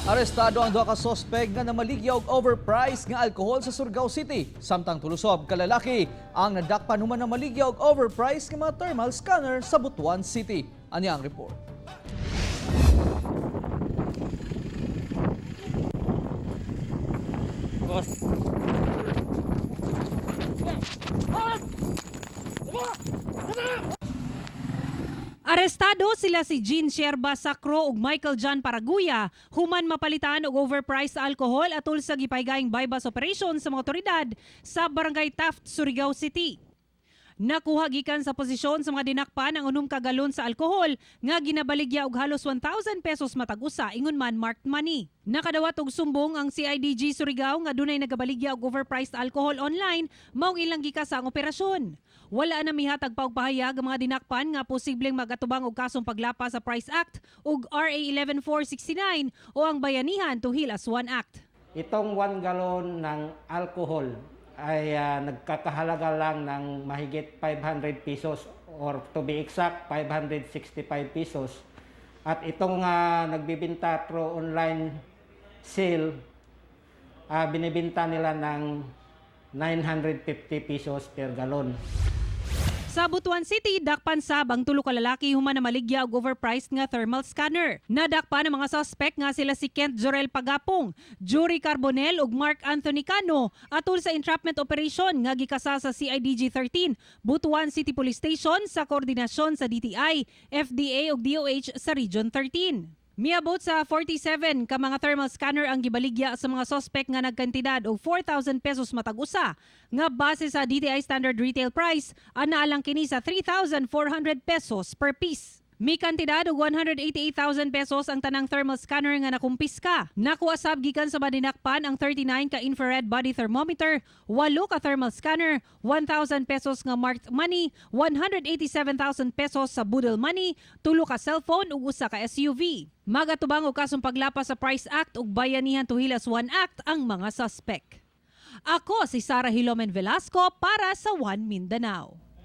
Arestado ang duha ka sospek nga namaligya og overpriced nga alkohol sa Surigao City. Samtang tulusob ka lalaki ang nadakpan human na maligya og overpriced nga mga thermal scanner sa Butuan City. Ani ang report. Arestado sila si Jean Sierba Sacro ug Michael John Paraguya human mapalitan og overpriced alcohol atol sa gipaygaing bypass operation sa mga otoridad sa Barangay Taft, Surigao City. Nakuha gikan sa posisyon sa mga dinakpan ang 6 ka galon sa alkohol nga ginabaligya og halos 1,000 pesos matag usa ingon man marked money. Nakadawat og sumbong ang CIDG Surigao nga dunay nagabaligya og overpriced alcohol online maong ilang gikas ang operasyon. Wala na mihatag pa og pahayag ang mga dinakpan nga posibleng magatubang og kasong paglapas sa Price Act ug RA 11469 o ang Bayanihan to Heal as One Act. Itong 1 galon ng alcohol ay nagkakahalaga lang ng mahigit 500 pesos or to be exact 565 pesos. At itong nagbibinta through online sale, binibinta nila ng 950 pesos per galon. Sa Butuan City, dakpan sab ang 3 ka lalaki human na maligya og overpriced nga thermal scanner. Nadakpan ang mga suspect nga sila si Kent Jorel Pagapong, Jory Carbonel ug Mark Anthony Cano atol sa entrapment operation nga gikasa sa CIDG 13, Butuan City Police Station sa koordinasyon sa DTI, FDA ug DOH sa Region 13. Miabot sa 47 ka mga thermal scanner ang gibaligya sa mga suspect nga nagkantidad og 4,000 pesos matag usa nga base sa DTI standard retail price anaalang kini sa 3,400 pesos per piece. May kantidad og 188,000 pesos ang tanang thermal scanner nga nakumpiska. Nakuha sab gikan sa madinakpan ang 39 ka infrared body thermometer, 8 ka thermal scanner, 1,000 pesos nga marked money, 187,000 pesos sa budol money, 3 ka cellphone ug usa ka SUV. Magatubang og kasong paglapas sa Price Act ug Bayanihan to Heal as One Act ang mga suspect. Ako si Sarah Hilomen Velasco para sa One Mindanao.